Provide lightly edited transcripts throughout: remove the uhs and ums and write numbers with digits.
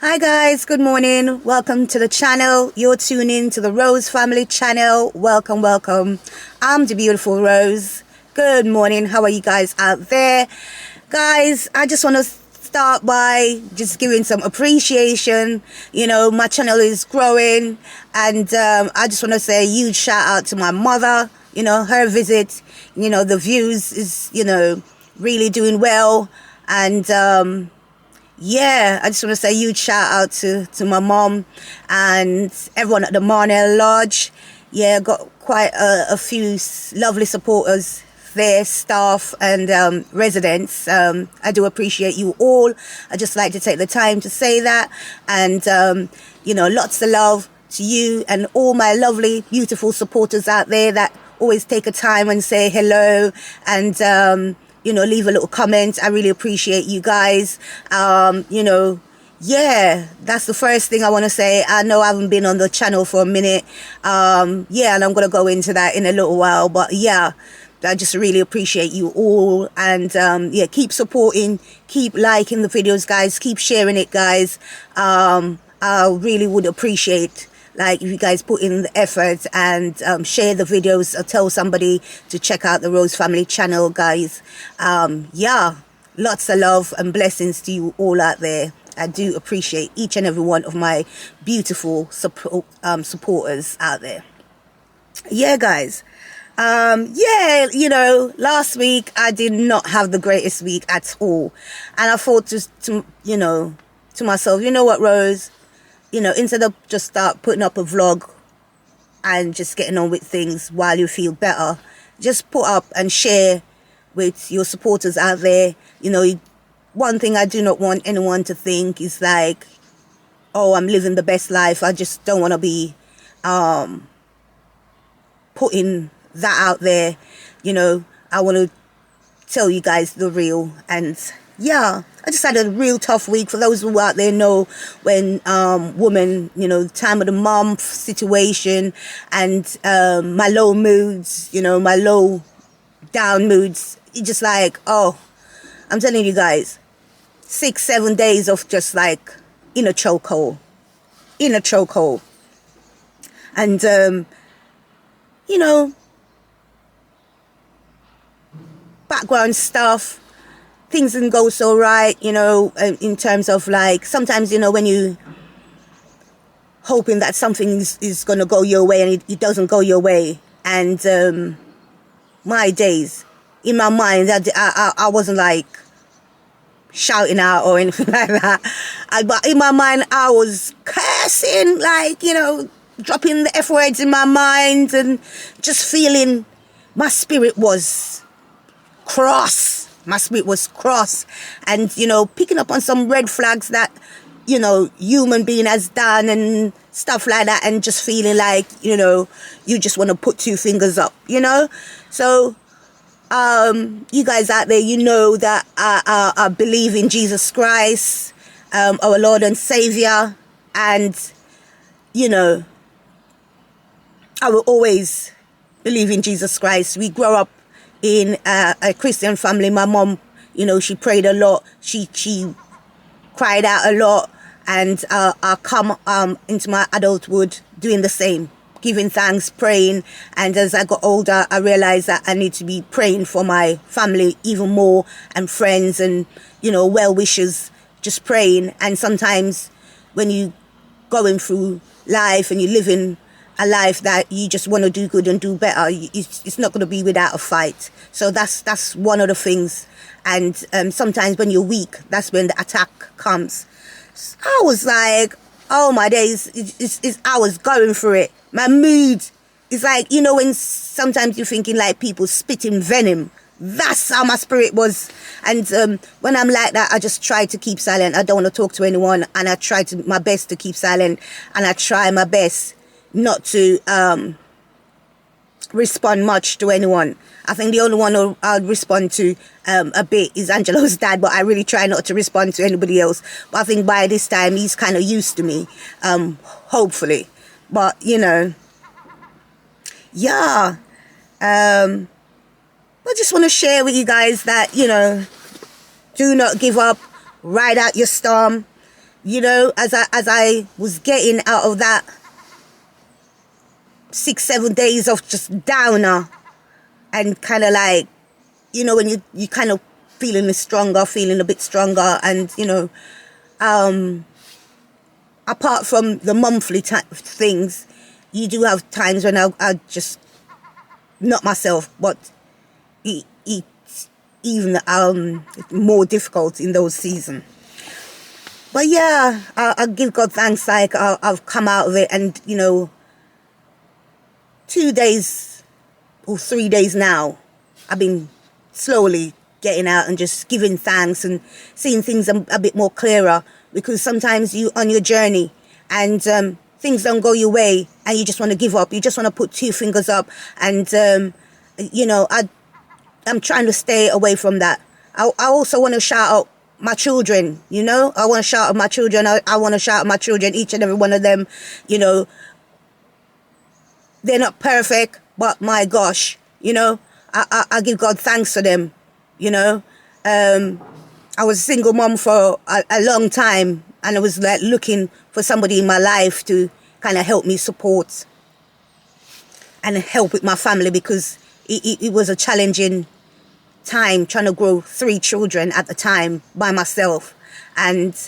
Hi guys, good morning. Welcome to the channel. You're tuning to the Rose Family channel. Welcome. I'm the beautiful Rose. Good morning. How are you guys out there? Guys, I just want to start by just giving some appreciation. You know, my channel is growing, and I just want to say a huge shout out to my mother. You know, her visit, the views is, really doing well. And yeah, I just want to say a huge shout out to my mom and everyone at the Marnell Lodge. Yeah, got quite a few lovely supporters there, staff and residents. I do appreciate you all. I just like to take the time to say that. And, lots of love to you and all my lovely, beautiful supporters out there that always take a time and say hello and, leave a little comment. I really appreciate you guys. Yeah, that's the first thing I want to say. I know I haven't been on the channel for a minute. And I'm going to go into that in a little while. But yeah, I just really appreciate you all. And keep supporting, keep liking the videos, guys. Keep sharing it, guys. I really would appreciate if you guys put in the effort and share the videos or tell somebody to check out the Rose Family channel, guys. Lots of love and blessings to you all out there. I do appreciate each and every one of my beautiful supporters out there. Yeah, guys. Last week I did not have the greatest week at all. And I thought to myself, you know what, Rose? Instead of just start putting up a vlog and just getting on with things while you feel better, just put up and share with your supporters out there. One thing I do not want anyone to think is oh, I'm living the best life. I just don't want to be putting that out there. I want to tell you guys the real. And yeah, I just had a real tough week. For those who out there know, when woman, the time of the month situation and my low moods, my low down moods, it's just oh, I'm telling you guys, 6-7 days of just in a chokehold. And background stuff, things didn't go so right, in terms of sometimes, when you hoping that something is going to go your way and it doesn't go your way. And my days, in my mind, I wasn't shouting out or anything like that. But in my mind, I was cursing, dropping the F words in my mind and just feeling my spirit was cross. My spirit was cross, and picking up on some red flags that human being has done and stuff like that, and just feeling you just want to put two fingers up, So you guys out there, that I believe in Jesus Christ, our Lord and Savior, and I will always believe in Jesus Christ. We grow up in a Christian family. My mom, she prayed a lot. She cried out a lot, and I come into my adulthood doing the same, giving thanks, praying. And as I got older, I realized that I need to be praying for my family even more, and friends and well wishers, just praying. And sometimes when you going through life and you're living a life that you just want to do good and do better, it's not going to be without a fight. So that's one of the things. And sometimes when you're weak, that's when the attack comes. I was oh my days, I was going through it. My mood is when sometimes you're thinking people spitting venom. That's how my spirit was. And when I'm like that, I just try to keep silent. I don't want to talk to anyone, and I try my best to keep silent, and I try my best not to respond much to anyone. I think the only one I'll respond to a bit is Angelo's dad, but I really try not to respond to anybody else. But I think by this time he's kind of used to me, hopefully. But yeah, I just want to share with you guys that do not give up, ride out your storm. you know, as I was getting out of that 6-7 days of just downer, and kind of like, you know, when you kind of feeling a bit stronger, and, you know, apart from the monthly type of things, you do have times when I just, not myself, but it's even more difficult in those seasons. But yeah, I give God thanks, like I've come out of it, and, you know, 2 days or 3 days now, I've been slowly getting out and just giving thanks and seeing things a bit more clearer, because sometimes you on your journey and things don't go your way and you just want to give up. You just want to put two fingers up, and you know, I'm trying to stay away from that. I also want to shout out my children, you know. I want to shout out my children. I want to shout out my children, each and every one of them. You know, they're not perfect, but my gosh, you know, I give God thanks for them, you know. I was a single mom for a long time, and I was like looking for somebody in my life to kind of help me support and help with my family, because it was a challenging time trying to grow 3 children at the time by myself. And,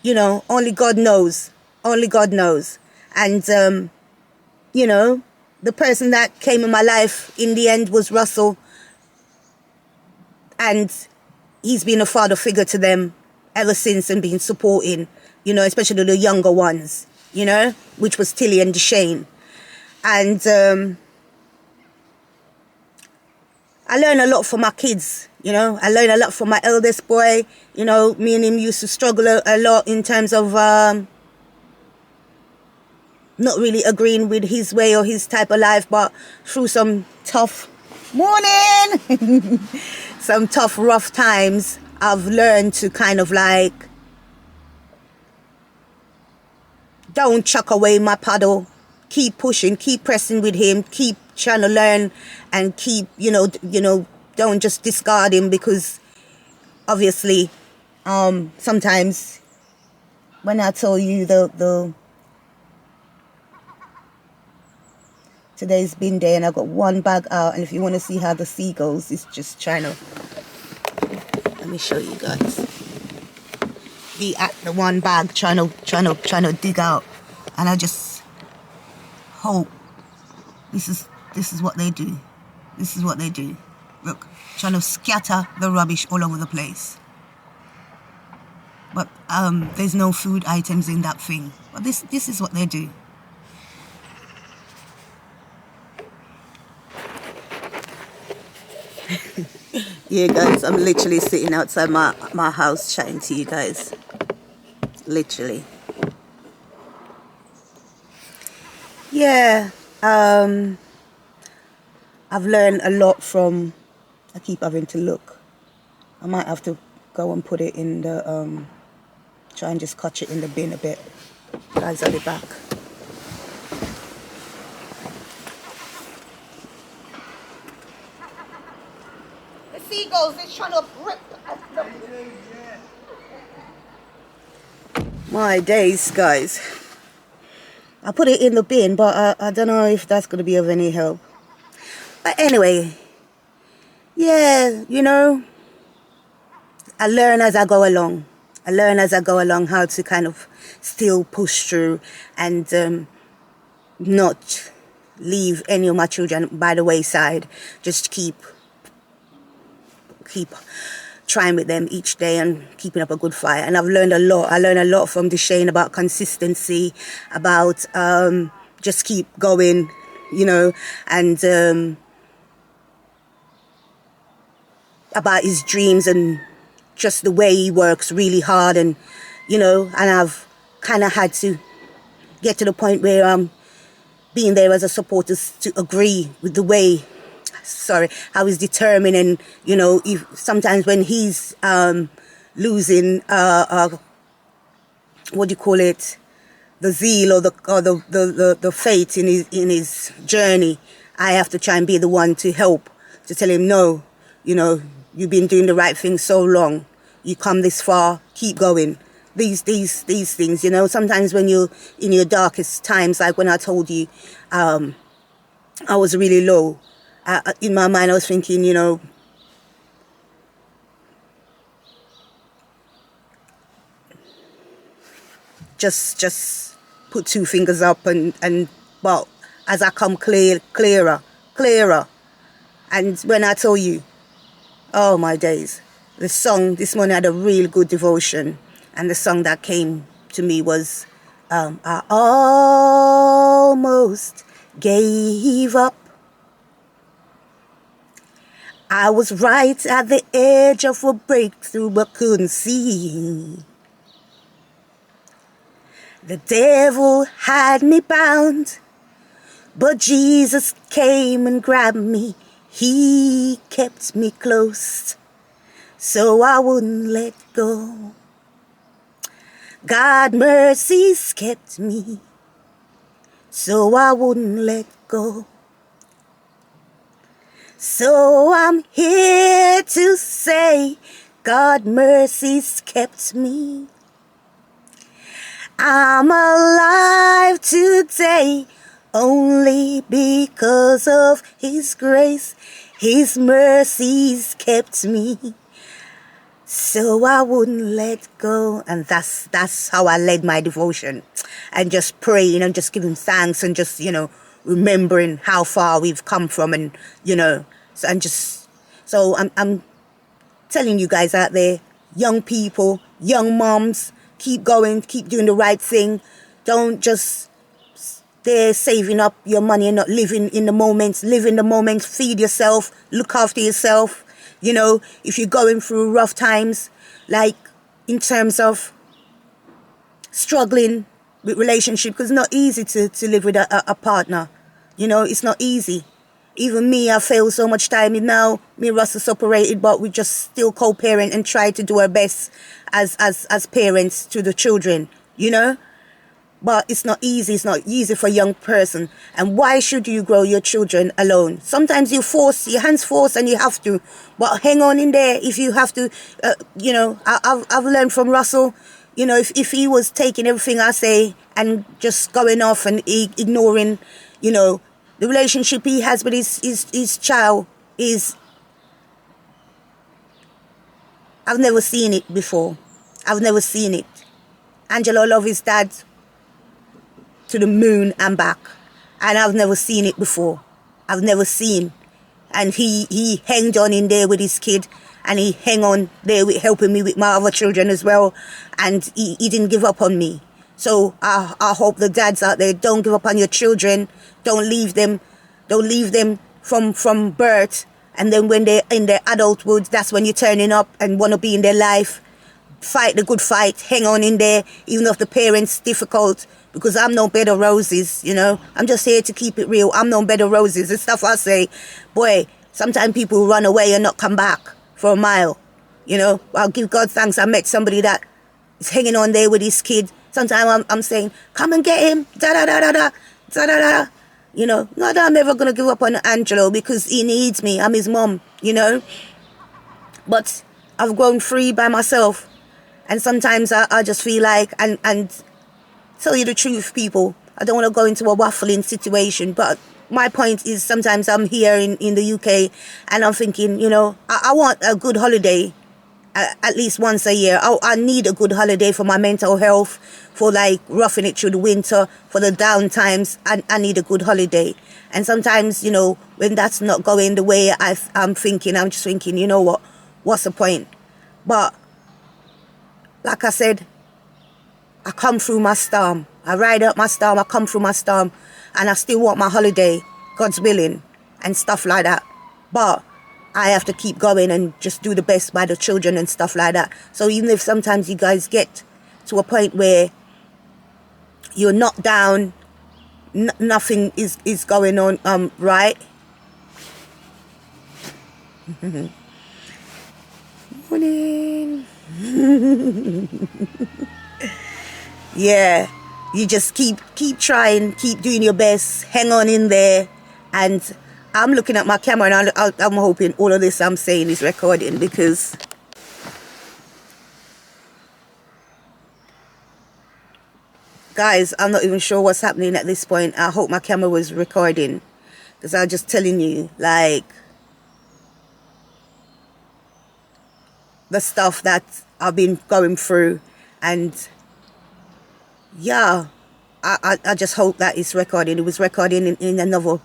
you know, only God knows. And, you know, the person that came in my life in the end was Russell. And he's been a father figure to them ever since, and been supporting, you know, especially the younger ones, you know, which was Tilly and Deshane. And I learned a lot from my kids, you know. I learned a lot from my eldest boy. You know, me and him used to struggle a lot in terms of not really agreeing with his way or his type of life, but through some tough some tough, rough times, I've learned to kind of like, don't chuck away my paddle, keep pushing, keep pressing with him, keep trying to learn, and keep, you know, don't just discard him, because obviously sometimes when I tell you the today's bin day, and I got one bag out, and if you want to see how the sea goes, it's just trying to, let me show you guys, be at the one bag trying to dig out. And I just hope this is what they do. This is what they do. Look, trying to scatter the rubbish all over the place. But there's no food items in that thing. But this is what they do. Yeah, guys, I'm literally sitting outside my house chatting to you guys. Literally. Yeah, I've learned a lot from, I keep having to look. I might have to go and put it in the, try and just catch it in the bin a bit. Guys, I'll be back. The seagulls is trying to rip my days, guys. I put it in the bin, but I don't know if that's going to be of any help. But anyway, yeah, you know, I learn as I go along. I learn as I go along how to kind of still push through and not leave any of my children by the wayside. Just keep trying with them each day and keeping up a good fight. And I've learned a lot. I learned a lot from Deshane about consistency, about just keep going, you know, and about his dreams and just the way he works really hard. And, you know, and I've kind of had to get to the point where I'm being there as a supporter to agree with the way, how he's determined. And, you know, if sometimes when he's losing, what do you call it, the zeal or the faith in his journey, I have to try and be the one to help, to tell him, no, you know, you've been doing the right thing so long. You come this far, keep going. these things, you know. Sometimes when you're in your darkest times, like when I told you I was really low, in my mind I was thinking, you know, just put two fingers up and well, as I come clearer. And when I tell you, oh my days, the song this morning, I had a real good devotion, and the song that came to me was I almost gave up. I was right at the edge of a breakthrough but couldn't see. The devil had me bound, but Jesus came and grabbed me. He kept me close, so I wouldn't let go. God mercies kept me, so I wouldn't let go. So I'm here to say, God mercies kept me. I'm alive today only because of His grace. His mercies kept me, so I wouldn't let go. And that's how I led my devotion, and just praying and just giving thanks and just, you know, remembering how far we've come from, and you know, so I'm telling you guys out there, young people, young moms, keep going, keep doing the right thing. Don't just stay saving up your money and not living in the moments. Live in the moments, feed yourself, look after yourself. You know, if you're going through rough times, like in terms of struggling with relationship, because it's not easy to live with a partner. You know, it's not easy. Even me, I failed so much time. Now, me and Russ are separated, but we just still co-parent and try to do our best as parents to the children, you know? But it's not easy. It's not easy for a young person. And why should you grow your children alone? Sometimes your hands force and you have to. But hang on in there if you have to. You know, I've learned from Russell, you know, if he was taking everything I say and just going off and ignoring, you know, the relationship he has with his child is, I've never seen it before. I've never seen it. Angelo loved his dad to the moon and back, and I've never seen it before. I've never seen. And he hanged on in there with his kid, and he hang on there with helping me with my other children as well, and he didn't give up on me. So I hope the dads out there, don't give up on your children. Don't leave them from birth, and then when they're in their adulthood, that's when you're turning up and want to be in their life. Fight the good fight, hang on in there, even if the parents difficult, because I'm no bed of roses, you know. I'm just here to keep it real. I'm no bed of roses. The stuff I say, boy, sometimes people run away and not come back for a mile, you know. I'll give God thanks I met somebody that is hanging on there with his kid. Sometimes I'm saying, come and get him, da-da-da-da-da. You know, not that I'm ever going to give up on Angelo because he needs me. I'm his mom, you know. But I've grown free by myself. And sometimes I just feel like, and tell you the truth, people, I don't want to go into a waffling situation, but my point is sometimes I'm here in the UK and I'm thinking, you know, I want a good holiday at least once a year. I need a good holiday for my mental health, for like roughing it through the winter, for the down times. I need a good holiday. And sometimes, you know, when that's not going the way I'm thinking, I'm just thinking, you know what's the point? But like I said, I come through my storm. I ride up my storm, I come through my storm, and I still want my holiday, God's willing, and stuff like that. But I have to keep going and just do the best by the children and stuff like that. So even if sometimes you guys get to a point where you're knocked down, nothing is going on right. Morning. Yeah, you just keep trying, keep doing your best, hang on in there. And I'm looking at my camera and I'm hoping all of this I'm saying is recording, because Guys, I'm not even sure what's happening at this point. I hope my camera was recording, because I'm just telling you, like, the stuff that I've been going through. And yeah, I just hope that it's recording. It was recording in another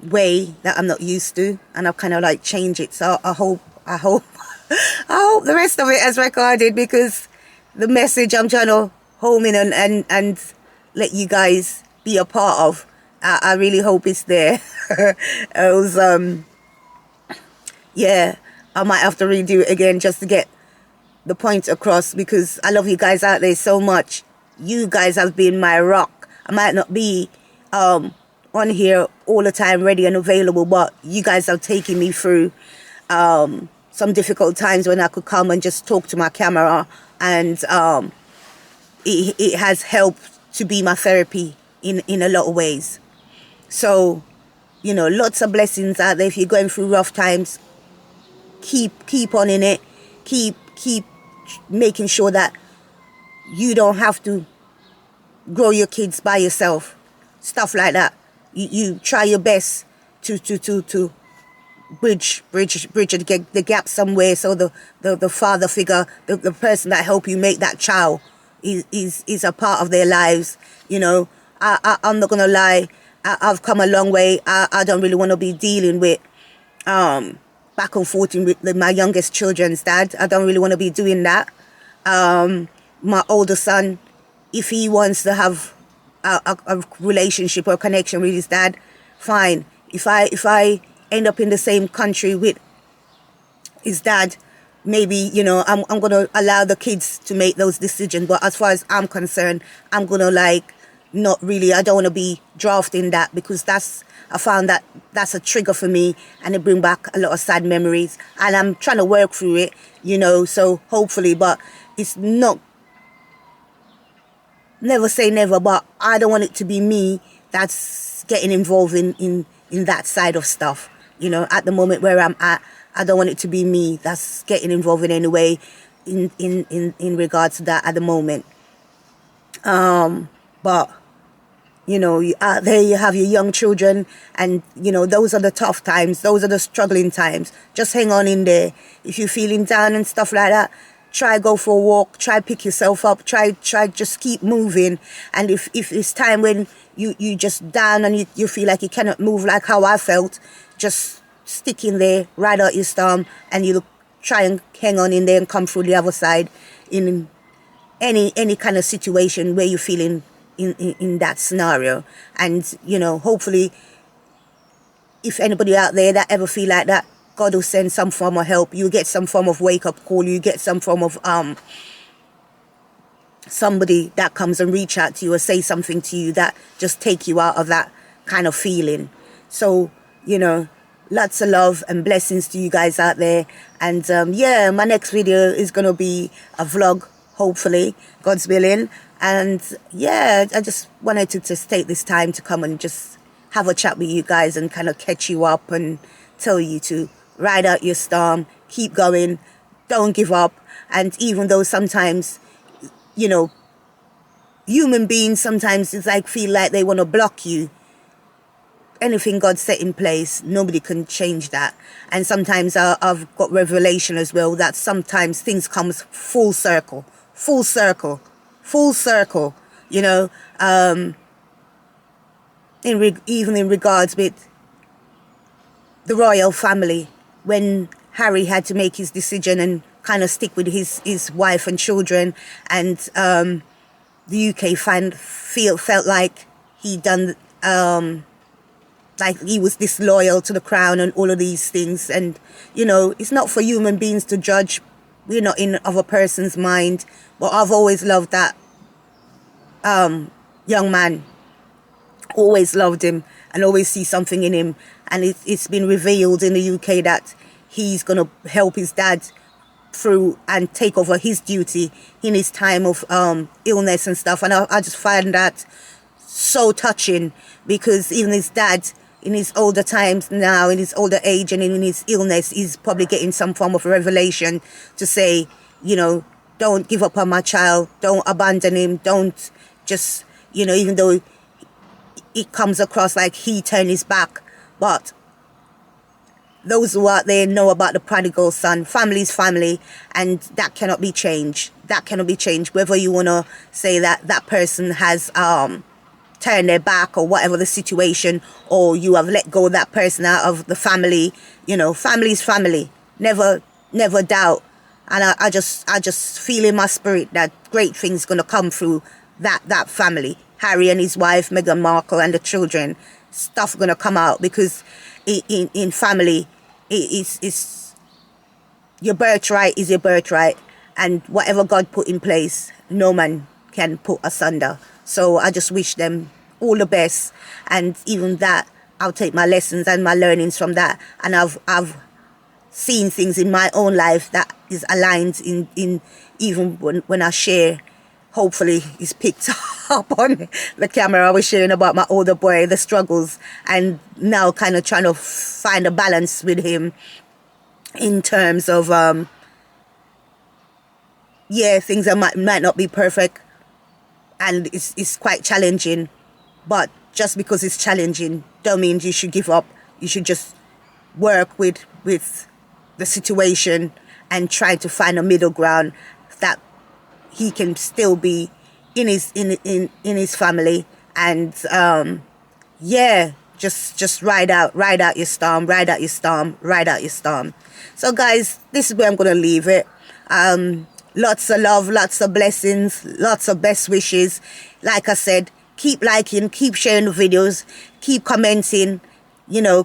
way that I'm not used to, and I've kind of like changed it. So I hope I hope the rest of it is recorded, because the message I'm trying to home in and let you guys be a part of, I really hope it's there. It was yeah, I might have to redo it again just to get the point across, because I love you guys out there so much. You guys have been my rock. I might not be on here all the time ready and available, but you guys have taken me through some difficult times when I could come and just talk to my camera, and it has helped to be my therapy in a lot of ways. So, you know, lots of blessings out there. If you're going through rough times, keep on in it. Keep making sure that you don't have to grow your kids by yourself. Stuff like that. You try your best to bridge the gap somewhere, so the father figure, the person that help you make that child is a part of their lives. You know, I'm not gonna lie, I've come a long way. I don't really want to be dealing with back and forth with my youngest children's dad. I don't really want to be doing that. My older son, if he wants to have a relationship or a connection with his dad, fine. If I end up in the same country with his dad, maybe, you know, I'm going to allow the kids to make those decisions. But as far as I'm concerned, I'm going to, like, not really, I don't want to be drafting that, because I found that that's a trigger for me, and it brings back a lot of sad memories, and I'm trying to work through it, you know, so hopefully, but it's not, never say never, but I don't want it to be me that's getting involved in that side of stuff. You know, at the moment where I'm at, I don't want it to be me that's getting involved in any way in regards to that at the moment. But, you know, out there you have your young children, and, you know, those are the tough times. Those are the struggling times. Just hang on in there. If you're feeling down and stuff like that, try go for a walk, try pick yourself up, try just keep moving. And if it's time when you just down and you feel like you cannot move, like how I felt, just stick in there, ride out your storm, and you try and hang on in there and come through the other side in any kind of situation where you're feeling in that scenario. And, you know, hopefully, if anybody out there that ever feel like that, God will send some form of help. You get some form of wake-up call. You get some form of somebody that comes and reach out to you or say something to you that just take you out of that kind of feeling. So, you know, lots of love and blessings to you guys out there. And yeah, my next video is going to be a vlog, hopefully, God's willing. And yeah, I just wanted to just take this time to come and just have a chat with you guys and kind of catch you up and tell you to ride out your storm, keep going, don't give up. And even though sometimes, you know, human beings sometimes it's like feel like they want to block you, anything God set in place, nobody can change that. And sometimes I've got revelation as well that sometimes things comes full circle, you know, even in regards with the royal family, when Harry had to make his decision and kind of stick with his wife and children, and the UK felt like he done like he was disloyal to the crown and all of these things. And, you know, it's not for human beings to judge. We're not in other person's mind. But I've always loved that young man. Always loved him and always see something in him. And it's been revealed in the UK that he's going to help his dad through and take over his duty in his time of illness and stuff. And I just find that so touching, because even his dad, in his older times now, in his older age and in his illness, he's probably getting some form of revelation to say, you know, don't give up on my child, don't abandon him, don't just, even though it comes across like he turned his back. But those who are there know about the prodigal son. Family is family, and that cannot be changed. That cannot be changed. Whether you want to say that that person has turned their back or whatever the situation, or you have let go of that person out of the family, family is family. Never doubt. And I just feel in my spirit that great things going to come through that family. Harry and his wife, Meghan Markle, and the children. Stuff going to come out, because in family, it's your birthright is your birthright, and whatever God put in place, no man can put asunder. So I just wish them all the best, and even that, I'll take my lessons and my learnings from that, and I've seen things in my own life that is aligned in even when I share. Hopefully it's picked up on the camera. I was sharing about my older boy, the struggles, and now kind of trying to find a balance with him in terms of, things that might not be perfect, and it's quite challenging. But just because it's challenging, don't mean you should give up. You should just work with the situation and try to find a middle ground that he can still be in his family, and just ride out your storm, ride out your storm, ride out your storm. So guys, this is where I'm gonna leave it. Lots of love, lots of blessings, lots of best wishes. Like I said, keep liking, keep sharing the videos, keep commenting,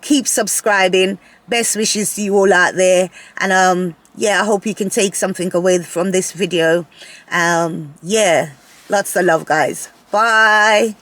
keep subscribing. Best wishes to you all out there, and I hope you can take something away from this video. Lots of love, guys. Bye.